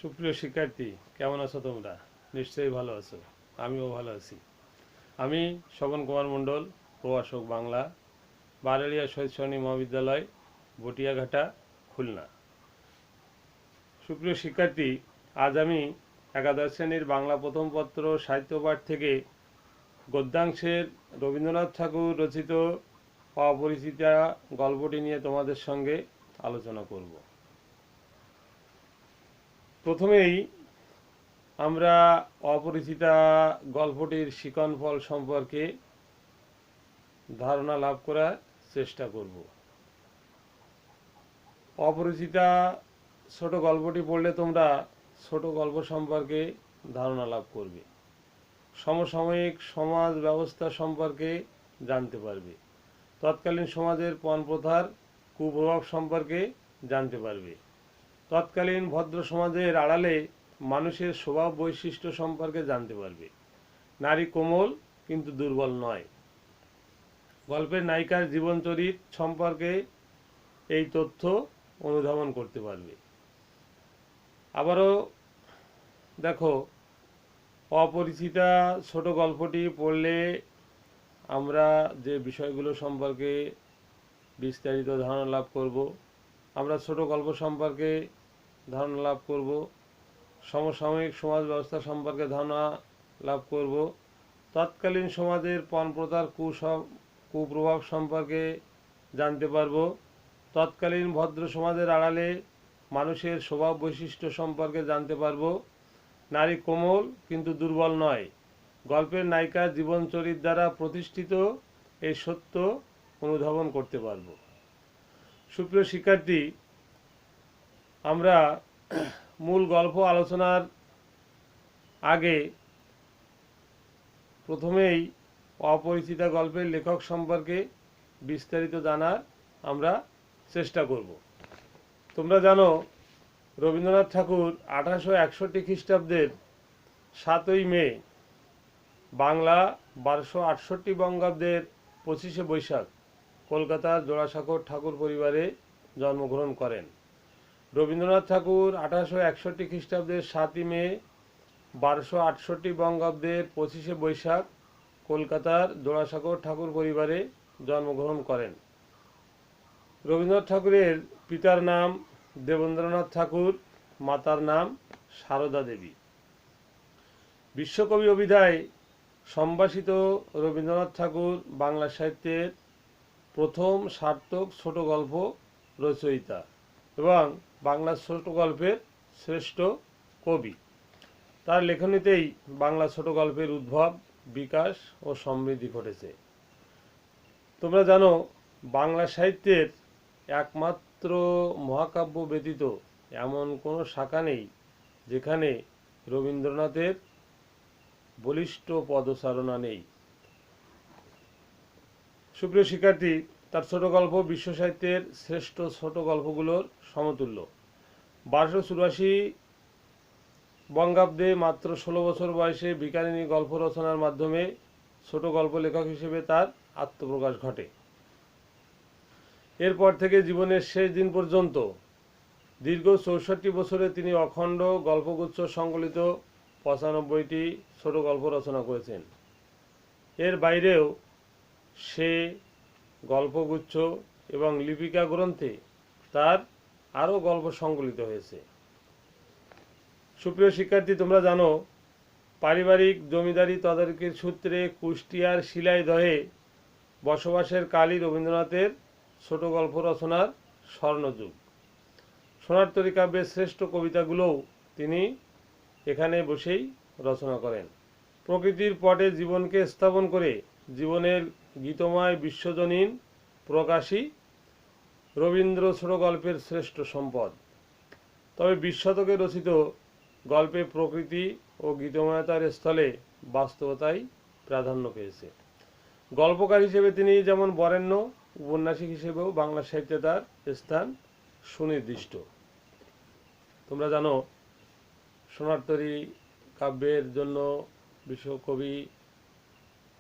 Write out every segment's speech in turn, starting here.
সুপ্রিয় শিক্ষার্থী, কেমন আছো তোমরা? নিশ্চয়ই ভালো আছো। আমিও ভালো আছি। আমি শবন কুমার মণ্ডল, প্রভাষক বাংলা, বারেলিয়া শহীদ সৈনিক মহাবিদ্যালয়, বটিয়াঘাটা, খুলনা। সুপ্রিয় শিক্ষার্থী, আজ আমি একাদশ শ্রেণীর বাংলা প্রথম পত্র সাহিত্যপাঠ থেকে গদ্যাংশের রবীন্দ্রনাথ ঠাকুর রচিত অপরিচিতা গল্পটি নিয়ে তোমাদের সঙ্গে আলোচনা করব। প্রথমেই আমরা অপরিচিতা গল্পটির শিকনফল সম্পর্কে ধারণা লাভ করার চেষ্টা করব। অপরিচিতা ছোট গল্পটি পড়লে তোমরা ছোট গল্প সম্পর্কে ধারণা লাভ করবে, সমসাময়িক সমাজ ব্যবস্থা সম্পর্কে জানতে পারবে, তৎকালীন সমাজের পণপ্রথার কুপ্রভাব সম্পর্কে জানতে পারবে, তৎকালীন ভদ্র সমাজের আড়ালে মানুষের স্বভাব বৈশিষ্ট্য সম্পর্কে জানতে পারবে। নারী কোমল কিন্তু দুর্বল নয়। গল্পের নায়িকার জীবনচরিত সম্পর্কে এই তথ্য অনুধাবন করতে পারবে। আবারও দেখো, অপরিচিতা ছোট গল্পটি পড়লে আমরা যে বিষয়গুলো সম্পর্কে বিস্তারিত ধারণা লাভ করব, আমরা ছোট গল্প সম্পর্কে ধারণা লাভ করব, সমসাময়িক সমাজ ব্যবস্থা সম্পর্কে ধারণা লাভ করব, তৎকালীন সমাজের পণপ্রথার কুপ্রভাব সম্পর্কে জানতে পারব, তৎকালীন ভদ্র সমাজের আড়ালে মানুষের স্বভাব বৈশিষ্ট্য সম্পর্কে জানতে পারব, নারী কোমল কিন্তু দুর্বল নয়, গল্পের নায়িকার জীবনচরিত দ্বারা প্রতিষ্ঠিত এই সত্য অনুধাবন করতে পারব। সুপ্রিয় শিক্ষার্থী, আমরা মূল গল্প আলোচনার আগে প্রথমেই অপরিচিতা গল্পের লেখক সম্পর্কে বিস্তারিত জানার আমরা চেষ্টা করব। তোমরা জানো, রবীন্দ্রনাথ ঠাকুর 1861 খ্রিস্টাব্দের 7ই মে বাংলা 1268 বঙ্গাব্দের 25শে বৈশাখ কলকাতার জোড়াসাঁকোর ঠাকুর পরিবারে জন্মগ্রহণ করেন। রবীন্দ্রনাথ ঠাকুর 1861 খ্রিস্টাব্দের 7ই মে 1268 বঙ্গাব্দের 25শে বৈশাখ কলকাতার জোড়াসাঁকোর ঠাকুর পরিবারে জন্মগ্রহণ করেন। রবীন্দ্রনাথ ঠাকুরের পিতার নাম দেবেন্দ্রনাথ ঠাকুর, মাতার নাম সারদা দেবী। বিশ্বকবি অভিধায় সম্ভাষিত রবীন্দ্রনাথ ঠাকুর বাংলা সাহিত্যের প্রথম সার্থক ছোট গল্প রচয়িতা এবং বাংলা ছোট গল্পের শ্রেষ্ঠ কবি। তার লেখনীতেই বাংলা ছোট গল্পের উদ্ভব, বিকাশ ও সমৃদ্ধি ঘটেছে। তোমরা জানো, বাংলা সাহিত্যের একমাত্র মহাকাব্য ব্যতীত এমন কোনো শাখা নেই যেখানে রবীন্দ্রনাথের বলিষ্ঠ পদচারণা নেই। সুপ্রিয় শিক্ষার্থী, তার ছোট গল্প বিশ্ব সাহিত্যের শ্রেষ্ঠ ছোট গল্পগুলোর সমতুল্য। 1284 বঙ্গাব্দে মাত্র 16 বছর বয়সে ভিখারিণী গল্প রচনার মাধ্যমে ছোট গল্প লেখক হিসেবে তার আত্মপ্রকাশ ঘটে। এরপর থেকে জীবনের শেষ দিন পর্যন্ত দীর্ঘ 64 বছরে তিনি অখণ্ড গল্পগুচ্ছ সংকলিত 95টি ছোট গল্প রচনা করেছেন। এর বাইরেও সে গল্পগুচ্ছ এবং লিপিকা গ্রন্থে তার আরও গল্প সংকলিত হয়েছে। সুপ্রিয় শিক্ষার্থী, তোমরা জানো, পারিবারিক জমিদারি তদারকির সূত্রে কুষ্টিয়ার শিলাইদহে বসবাসের কালই রবীন্দ্রনাথের ছোট গল্প রচনার স্বর্ণযুগ। সোনারতরী কাব্যের শ্রেষ্ঠ কবিতাগুলোও তিনি এখানে বসেই রচনা করেন। প্রকৃতির পটে জীবনকে স্থাপন করে জীবনের গীতময় বিশ্বজনীন প্রকাশই রবীন্দ্র ছোট গল্পের শ্রেষ্ঠ সম্পদ। তবে 20 শতকে রচিত গল্পে প্রকৃতি ও গীতময়তার স্থলে বাস্তবতাই প্রাধান্য পেয়েছে। গল্পকার হিসেবে তিনি যেমন বরেণ্য, উপন্যাসিক হিসেবেও বাংলা সাহিত্যে তার স্থান সুনির্দিষ্ট। তোমরা জানো, সোনারতরী কাব্যের জন্য বিশ্বকবি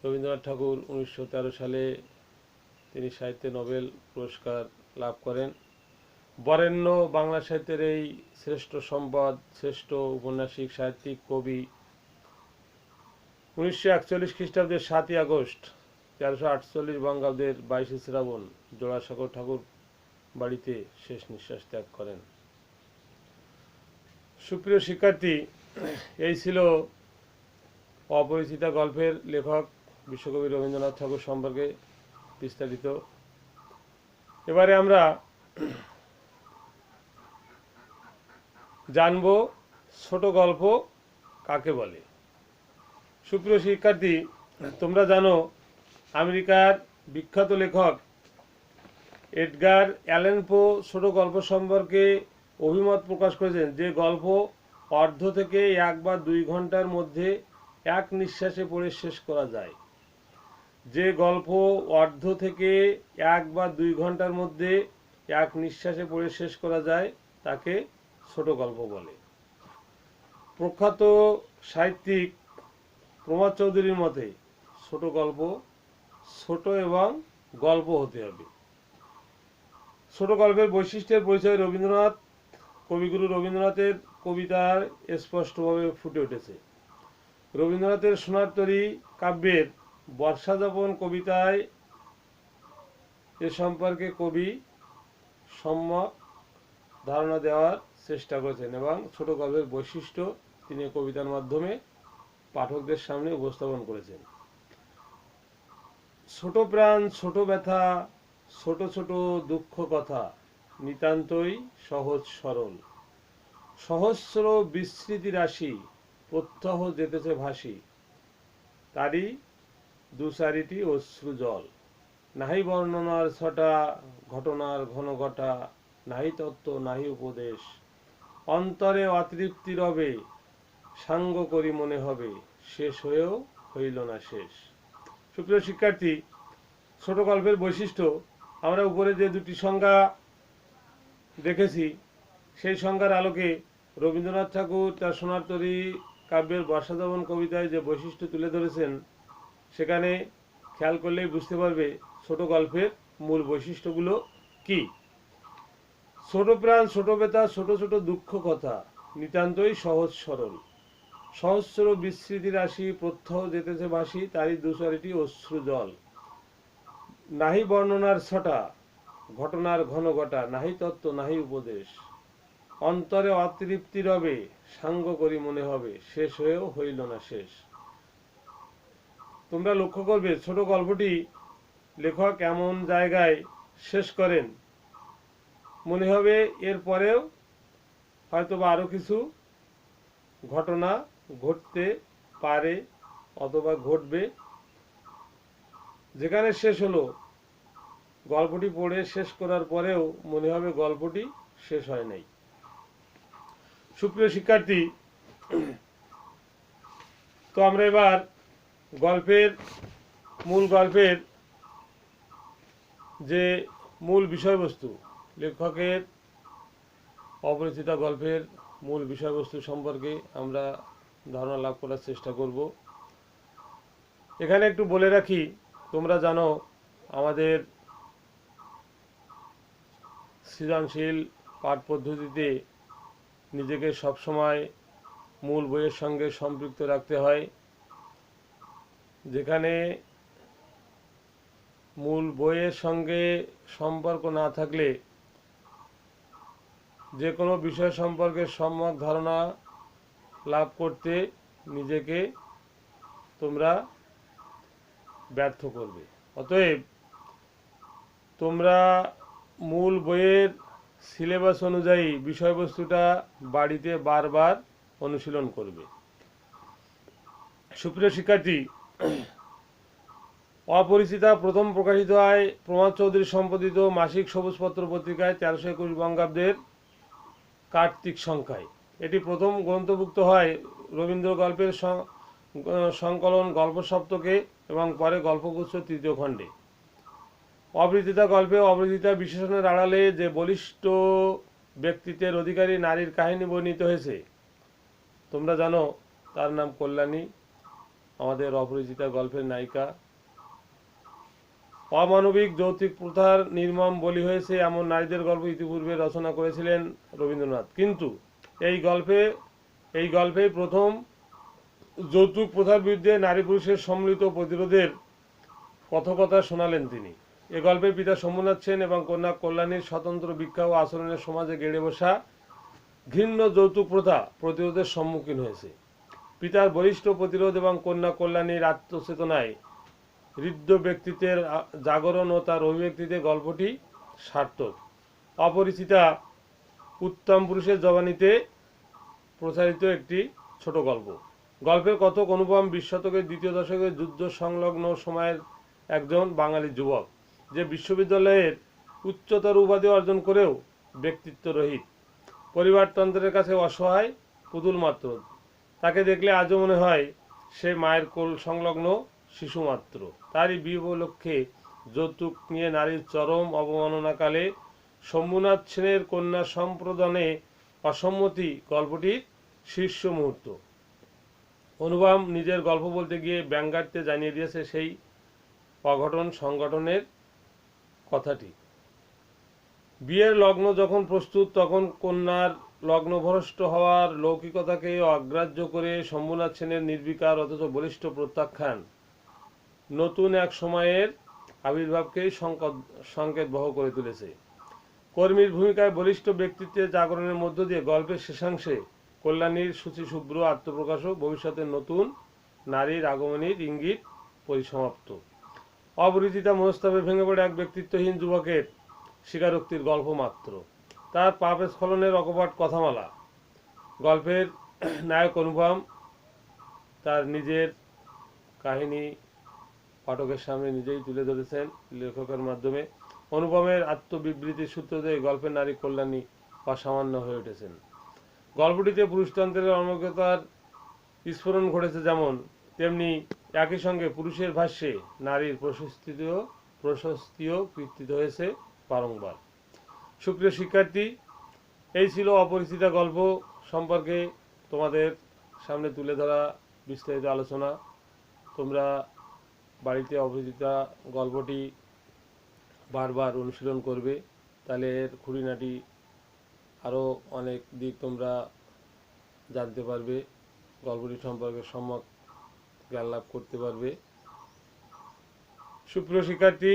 রবীন্দ্রনাথ ঠাকুর 1913 সালে তিনি সাহিত্যে নোবেল পুরস্কার লাভ করেন। বরেণ্য বাংলা সাহিত্যের এই শ্রেষ্ঠ সম্পদ, শ্রেষ্ঠ উপন্যাসিক, সাহিত্যিক, কবি 1941 খ্রিস্টাব্দের 7ই আগস্ট 1348 বঙ্গাব্দের 22 শ্রাবণ জোড়াসাঁকো ঠাকুর বাড়িতে শেষ নিঃশ্বাস ত্যাগ করেন। সুপ্রিয় শিক্ষার্থী, এই ছিল অপরিচিতা গল্পের লেখক বিশ্বকবি রবীন্দ্রনাথ ঠাকুর সম্পর্কে বিস্তারিত। এবারে আমরা জানব ছোট গল্প কাকে বলে। সুপ্রিয় শিক্ষার্থী, তোমরা জানো আমেরিকার বিখ্যাত লেখক এডগার অ্যালান পো ছোট গল্প সম্পর্কে অভিমত প্রকাশ করেছেন যে গল্প অর্ধ থেকে 1 বা 2 ঘন্টার মধ্যে এক নিঃশ্বাসে পড়ে শেষ করা যায়। যে গল্প অর্ধ থেকে 1 বা 2 ঘন্টার মধ্যে এক নিঃশ্বাসে পড়ে শেষ করা যায় তাকে ছোট গল্প বলে। প্রখ্যাত সাহিত্যিক প্রমথ চৌধুরীর মতে ছোট গল্প ছোট এবং গল্প হতে হবে। ছোট গল্পের বৈশিষ্ট্যের পরিচয় কবিগুরু রবীন্দ্রনাথের কবিতার স্পষ্টভাবে ফুটে উঠেছে। রবীন্দ্রনাথের সোনার তরী কাব্যের বর্ষাযাপন কবিতায় এ সম্পর্কে কবি সম্যক ধারণা দেওয়ার চেষ্টা করেছেন এবং ছোট গল্পের বৈশিষ্ট্য তিনি কবিতার মাধ্যমে পাঠকদের সামনে উপস্থাপন করেছেন। ছোট প্রাণ, ছোট ব্যথা, ছোট ছোট দুঃখ কথা, নিতান্তই সহজ সরল, সহস্র বিস্মৃতি রাশি, প্রত্যহ যেতেছে ভাসি, তারই 2-4টি অশ্রু জল, নাহি বর্ণনার ছটা, ঘটনার ঘন ঘটা, নাহি তত্ত্ব নাহি উপদেশ, অন্তরে অতৃপ্তি রবে, সাঙ্গ করি মনে হবে, শেষ হয়েও হইল না শেষ। সুপ্রিয় শিক্ষার্থী, ছোট গল্পের বৈশিষ্ট্য আমরা উপরে যে 2টি সংজ্ঞা দেখেছি সেই সংজ্ঞার আলোকে রবীন্দ্রনাথ ঠাকুর তার সোনার তরী কাব্যের বর্ষাযাপন কবিতায় যে বৈশিষ্ট্য তুলে ধরেছেন সেখানে খেয়াল করলেই বুঝতে পারবে ছোট গল্পের মূল বৈশিষ্ট্যগুলো কি। ছোট প্রাণ, ছোট ব্যথা, ছোট ছোট দুঃখ কথা, নিতান্তই সহজ সরল, সহস্র বিস্মৃতি রাশি, প্রত্যহ যেতেছে ভাসি, তারই 2-4টি অশ্রু জল, নাহি বর্ণনার ছটা, ঘটনার ঘন ঘটা, নাহি তত্ত্ব নাহি উপদেশ, অন্তরে অতৃপ্তি রবে, সাঙ্গ করি মনে হবে, শেষ হয়েও হইল না শেষ। তোমরা লক্ষ্য করবে ছোট গল্পটি লেখক এমন জায়গায় শেষ করেন মনে হবে এর পরেও হয়তোবা আরো কিছু ঘটনা ঘটতে পারে অথবা ঘটবে। যেখানে শেষ হলো গল্পটি পড়ে শেষ করার পরেও মনে হবে গল্পটি শেষ হয় নাই। সুপ্রিয় শিক্ষার্থী, তো আমরা এবার গল্পের যে মূল বিষয়বস্তু, লেখকের অপরিচিতা গল্পের মূল বিষয়বস্তু সম্পর্কে আমরা ধারণা লাভ করার চেষ্টা করব। এখানে একটু বলে রাখি, তোমরা জানো আমাদের সৃজনশীল পাঠ পদ্ধতিতে নিজেকে সবসময় মূল বইয়ের সঙ্গে সম্পৃক্ত রাখতে হয়। যেখানে মূল বইয়ের সঙ্গে সম্পর্ক না থাকলে যে কোনো বিষয় সম্পর্কে সম্যক ধারণা লাভ করতে নিজেকে তোমরা ব্যর্থ করবে। অতএব তোমরা মূল বইয়ের সিলেবাস অনুযায়ী বিষয়বস্তুটা বাড়িতে বারবার অনুশীলন করবে। সুপ্রিয় শিক্ষার্থী, অপরিচিতা প্রথম প্রকাশিত হয় প্রমথ চৌধুরী সম্পাদিত মাসিক সবুজপত্র পত্রিকায় 1321 বঙ্গাব্দের কার্তিক সংখ্যায়। এটি প্রথম গ্রন্থভুক্ত হয় রবীন্দ্র গল্পের সংকলন গল্প সপ্তকে এবং পরে গল্পগুচ্ছ 3য় খণ্ডে। অপরিচিতা গল্পে অপরিচিতা বিশেষণের আড়ালে যে বলিষ্ঠ ব্যক্তিত্বের অধিকারী নারীর কাহিনী বর্ণিত হয়েছে তোমরা জানো তার নাম কল্যাণী, আমাদের অপরিচিতা গল্পের নায়িকা। অমানবিক যৌতুক প্রথার নির্মম বলি হয়েছে এমন নারীদের গল্প ইতিপূর্বে রচনা করেছিলেন রবীন্দ্রনাথ, কিন্তু এই গল্পেই প্রথম যৌতুক প্রথার বিরুদ্ধে নারী পুরুষের সম্মিলিত প্রতিরোধের কথকতা শোনালেন তিনি। এ গল্পে পিতা শম্ভুনাথ সেন এবং কন্যা কল্যাণীর স্বতন্ত্র ভিক্ষা ও আচরণের সমাজে গেড়ে বসা ঘৃণ্য যৌতুক প্রথা প্রতিরোধের সম্মুখীন হয়েছে। পিতার বলিষ্ঠ প্রতিরোধ এবং কন্যা কল্যাণীর আত্মচেতনায় হৃদ্য ব্যক্তিত্বের জাগরণ ও তার অভিব্যক্তিতে গল্পটি সার্থক। অপরিচিতা উত্তম পুরুষের জবানিতে প্রচারিত একটি ছোট গল্প। গল্পের কথক অনুপম 20 শতকের দ্বিতীয় দশকের যুদ্ধ সংলগ্ন সময়ের একজন বাঙালি যুবক, যে বিশ্ববিদ্যালয়ের উচ্চতর উপাধি অর্জন করেও ব্যক্তিত্বরহিত, পরিবারতন্ত্রের কাছে অসহায় পুতুল মাত্র। তাকে দেখলে আজও মনে হয় সে মায়ের কোল সংলগ্ন শিশু মাত্র। তারই বিয়ে উপলক্ষে যৌতুক নিয়ে নারীর চরম অবমাননাকালে শম্ভুনাথ সেনের কন্যা সম্প্রদানে অসম্মতি গল্পটির শীর্ষ মুহূর্ত। অনুপম নিজের গল্প বলতে গিয়ে ব্যঙ্গার্থে জানিয়ে দিয়েছে সেই অঘটন সংগঠনের কথাটি। বিয়ের লগ্ন যখন প্রস্তুত, তখন কন্যার লগ্নভ্রষ্ট হওয়ার লৌকিকতাকে অগ্রাহ্য করে শম্ভুনাথ সেনের নির্বিকার অথচ বলিষ্ঠ প্রত্যাখ্যান নতুন এক সময়ের আবির্ভাবকেই সংকেতবহ করে তুলেছে। কর্মীর ভূমিকায় বলিষ্ঠ ব্যক্তিত্বের জাগরণের মধ্য দিয়ে গল্পের শেষাংশে কল্যাণীর শুচিশুভ্র আত্মপ্রকাশও ভবিষ্যতের নতুন নারীর আগমনের ইঙ্গিত পরিসমাপ্ত। অপরিচিতা মনস্তাপে ভেঙে পড়ে এক ব্যক্তিত্বহীন যুবকের স্বীকারোক্তির গল্প মাত্র। তার পাপ স্খলনের অকপট কথামালা। গল্পের নায়ক অনুপম তার নিজের কাহিনী পাঠকের সামনে নিজেই তুলে ধরেছেন লেখকের মাধ্যমে। অনুপমের আত্মবিবৃতির সূত্র ধরে গল্পের নারী কল্যাণী অসামান্য হয়ে উঠেছেন। গল্পটিতে পুরুষতন্ত্রের অনৈক্যতার স্ফুরণ ঘটেছে যেমন, তেমনি একই সঙ্গে পুরুষের ভাষ্যে নারীর প্রশস্তিও কীর্তিত হয়েছে বারংবার। সুপ্রিয় শিক্ষার্থী, এই ছিল অপরিচিতা গল্প সম্পর্কে তোমাদের সামনে তুলে ধরা বিস্তারিত আলোচনা। তোমরা বাড়িতে অপরিচিতা গল্পটি বারবার অনুশীলন করবে, তাহলে এর খুঁটিনাটি আরও অনেক দিক তোমরা জানতে পারবে, গল্পটি সম্পর্কে সম্যক জ্ঞান লাভ করতে পারবে। সুপ্রিয় শিক্ষার্থী,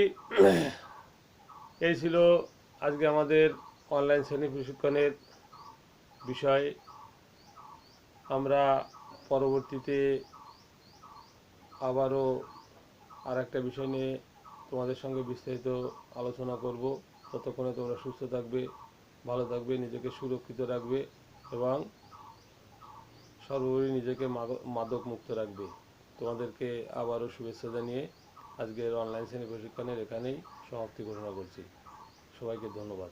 এই ছিল আজকে আমাদের অনলাইন শ্রেণী প্রশিক্ষণের বিষয়। আমরা পরবর্তীতে আবারও আর একটা বিষয় নিয়ে তোমাদের সঙ্গে বিস্তারিত আলোচনা করব। ততক্ষণে তোমরা সুস্থ থাকবে, ভালো থাকবে, নিজেকে সুরক্ষিত রাখবে এবং সর্বোপরি নিজেকে মাদক মুক্ত রাখবে। তোমাদেরকে আবারও শুভেচ্ছা জানিয়ে আজকের অনলাইন শ্রেণী প্রশিক্ষণের এখানেই সমাপ্তি ঘোষণা করছি। সবাইকে ধন্যবাদ।